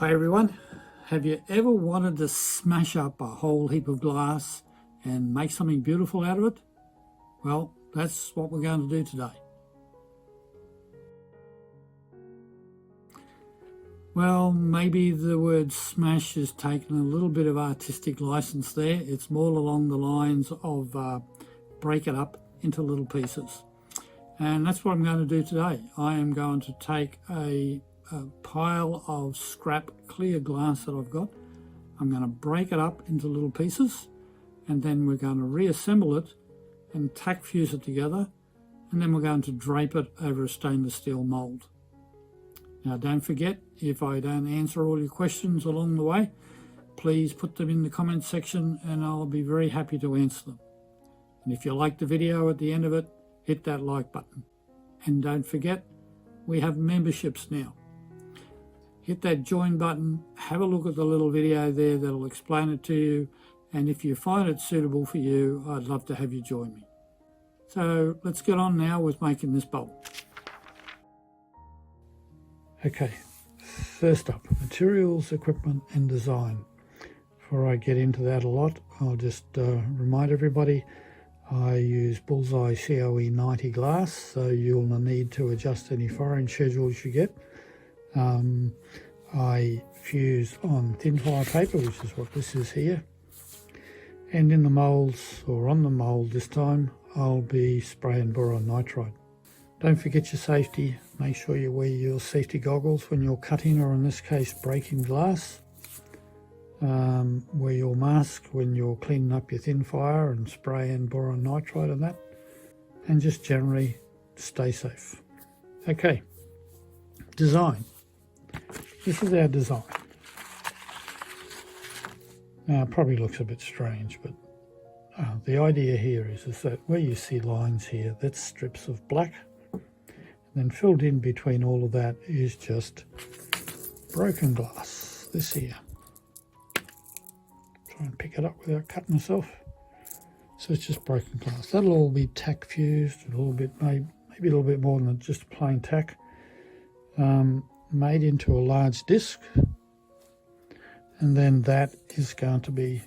Hi everyone, have you ever wanted to smash up a whole heap of glass and make something beautiful out of it? Well, that's what we're going to do today. Well, maybe the word smash has taken a little bit of artistic license there. It's more along the lines of break it up into little pieces. And that's what I'm going to do today. I am going to take a pile of scrap clear glass that I've got. I'm going to break it up into little pieces, and then we're going to reassemble it and tack fuse it together, and then we're going to drape it over a stainless steel mould. Now don't forget, if I don't answer all your questions along the way, please put them in the comments section and I'll be very happy to answer them. And if you like the video at the end of it, hit that like button. And don't forget, we have memberships now. Hit that join button, have a look at the little video there that'll explain it to you, and if you find it suitable for you, I'd love to have you join me. So let's get on now with making this bowl. Okay, first up, materials, equipment and design. Before I get into that a lot, I'll just remind everybody I use Bullseye COE 90 glass, so you'll need to adjust any firing schedules you get. I fuse on thin fire paper, which is what this is here, and in the moulds, or on the mould this time, I'll be spraying boron nitride. Don't forget your safety. Make sure you wear your safety goggles when you're cutting, or in this case breaking glass. Wear your mask when you're cleaning up your thin fire and spraying boron nitride and that, and just generally stay safe. Okay, design. This is our design. Now it probably looks a bit strange, but the idea here is that where you see lines here, that's strips of black. And then filled in between all of that is just broken glass, this here. Try and pick it up without cutting myself. So it's just broken glass. That'll all be tack fused, a little bit, maybe a little bit more than just plain tack. Made into a large disc, and then that is going to be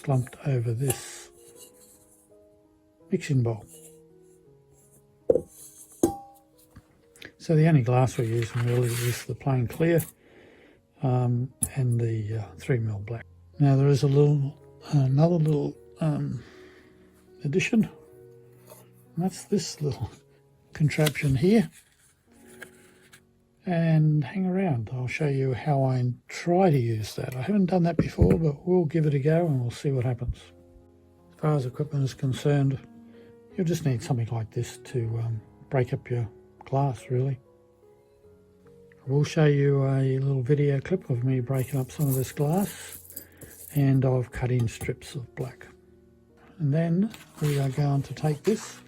slumped over this mixing bowl. So the only glass we're using really is the plain clear and the 3mm black. Now there is another little addition, and that's this little contraption here. And hang around, I'll show you how I try to use that. I haven't done that before, but we'll give it a go and we'll see what happens. As far as equipment is concerned, you'll just need something like this to break up your glass, really. We'll show you a little video clip of me breaking up some of this glass, and I've cut in strips of black. And then we are going to take this,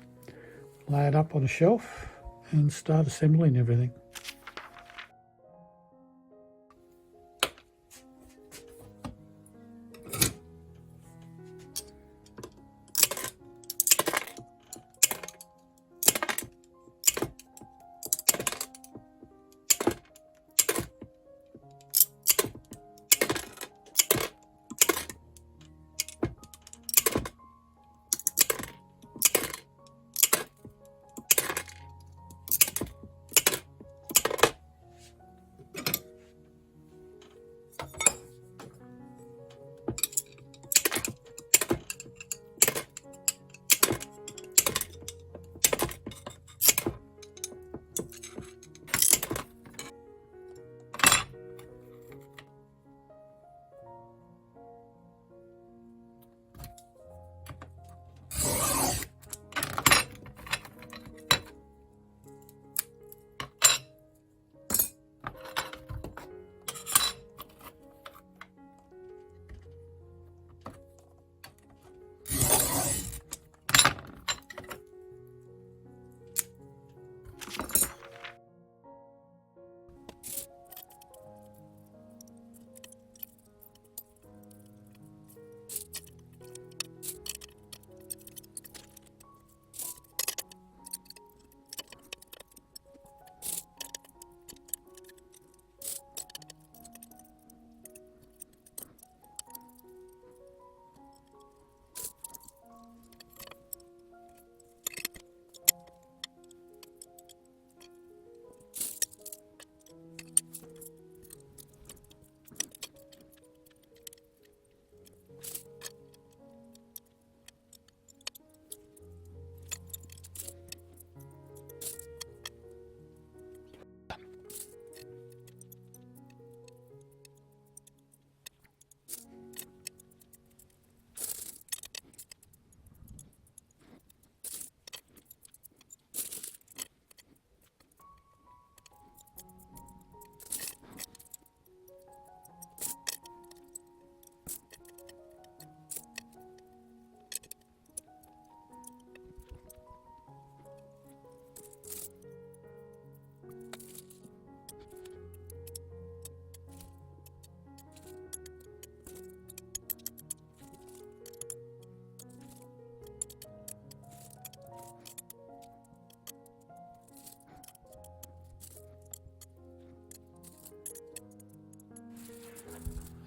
lay it up on a shelf and start assembling everything.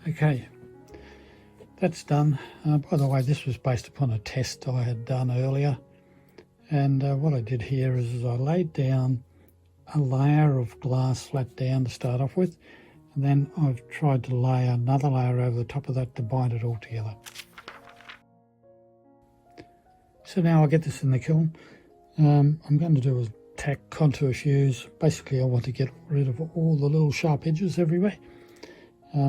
Okay, that's done. By the way, this was based upon a test I had done earlier, and what I did here is I laid down a layer of glass flat down to start off with, and then I've tried to lay another layer over the top of that to bind it all together. So now I'll get this in the kiln. I'm going to do a tack contour fuse. Basically I want to get rid of all the little sharp edges everywhere.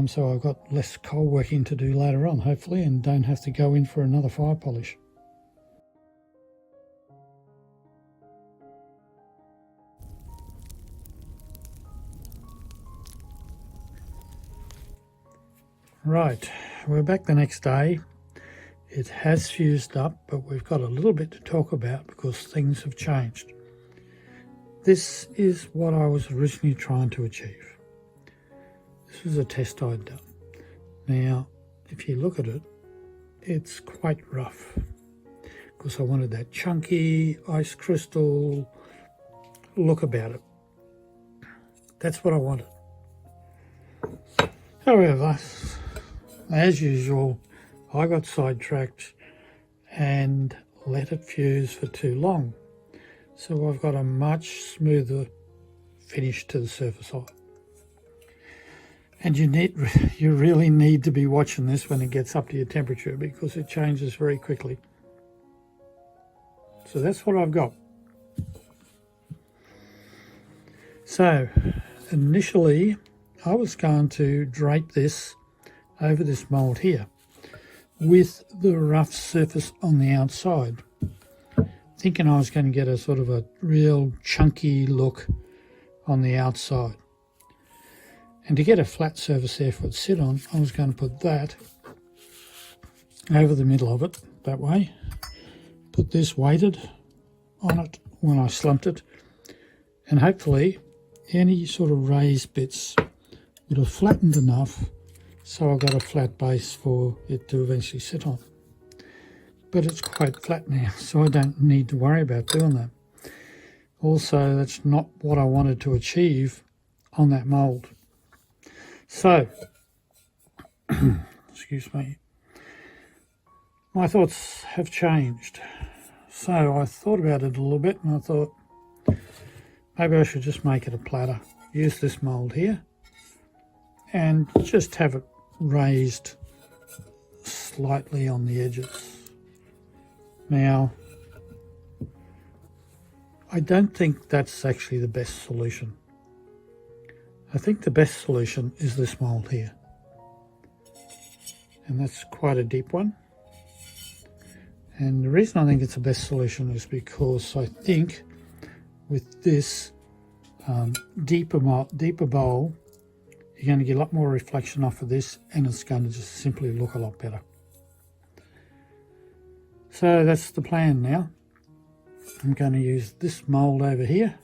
So I've got less coal working to do later on, hopefully, and don't have to go in for another fire polish. Right, we're back the next day. It has fused up, but we've got a little bit to talk about because things have changed. This is what I was originally trying to achieve. This was a test I'd done. Now, if you look at it, it's quite rough because I wanted that chunky ice crystal look about it. That's what I wanted. However, as usual, I got sidetracked and let it fuse for too long. So I've got a much smoother finish to the surface of it. And you really need to be watching this when it gets up to your temperature because it changes very quickly. So that's what I've got. So initially I was going to drape this over this mould here with the rough surface on the outside, thinking I was going to get a sort of a real chunky look on the outside. And to get a flat surface there for it to sit on, I was going to put that over the middle of it, that way. Put this weighted on it when I slumped it. And hopefully any sort of raised bits would have flattened enough so I got a flat base for it to eventually sit on. But it's quite flat now, so I don't need to worry about doing that. Also, that's not what I wanted to achieve on that mould. So, excuse me, my thoughts have changed. So I thought about it a little bit and I thought maybe I should just make it a platter. Use this mould here and just have it raised slightly on the edges. Now, I don't think that's actually the best solution. I think the best solution is this mould here. And that's quite a deep one. And the reason I think it's the best solution is because I think with this deeper bowl, you're going to get a lot more reflection off of this and it's going to just simply look a lot better. So that's the plan now. I'm going to use this mould over here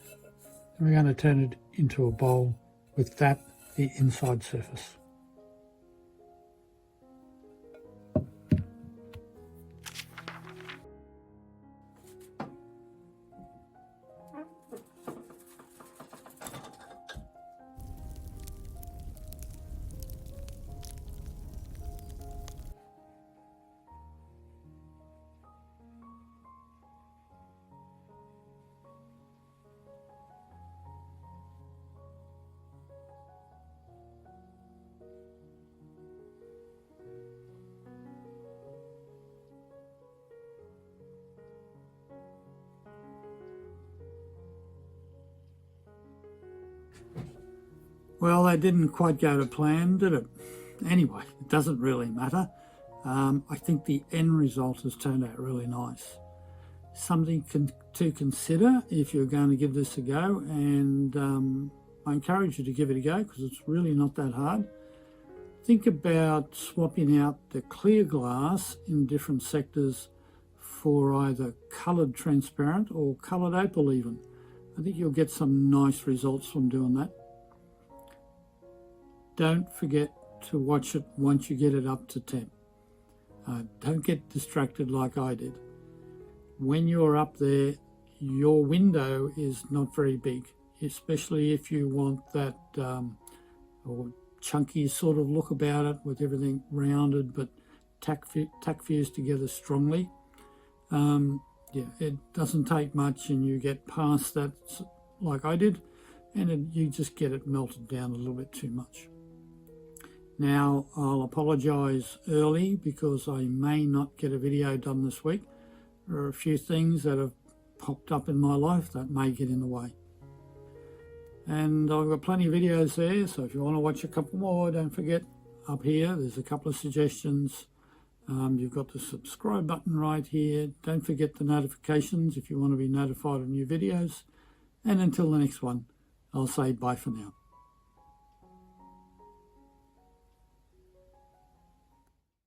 and we're going to turn it into a bowl with that, the inside surface. Well, that didn't quite go to plan, did it? Anyway, it doesn't really matter. I think the end result has turned out really nice. Something to consider if you're going to give this a go, and I encourage you to give it a go because it's really not that hard. Think about swapping out the clear glass in different sectors for either coloured transparent or coloured opal even. I think you'll get some nice results from doing that. Don't forget to watch it once you get it up to temp. Don't get distracted like I did. When you're up there, your window is not very big, especially if you want that, or chunky sort of look about it with everything rounded but tack fused together strongly. Yeah, it doesn't take much and you get past that like I did, and you just get it melted down a little bit too much. Now I'll apologise early because I may not get a video done this week. There are a few things that have popped up in my life that may get in the way. And I've got plenty of videos there, so if you want to watch a couple more, don't forget up here there's a couple of suggestions. You've got the subscribe button right here. Don't forget the notifications if you want to be notified of new videos. And until the next one, I'll say bye for now.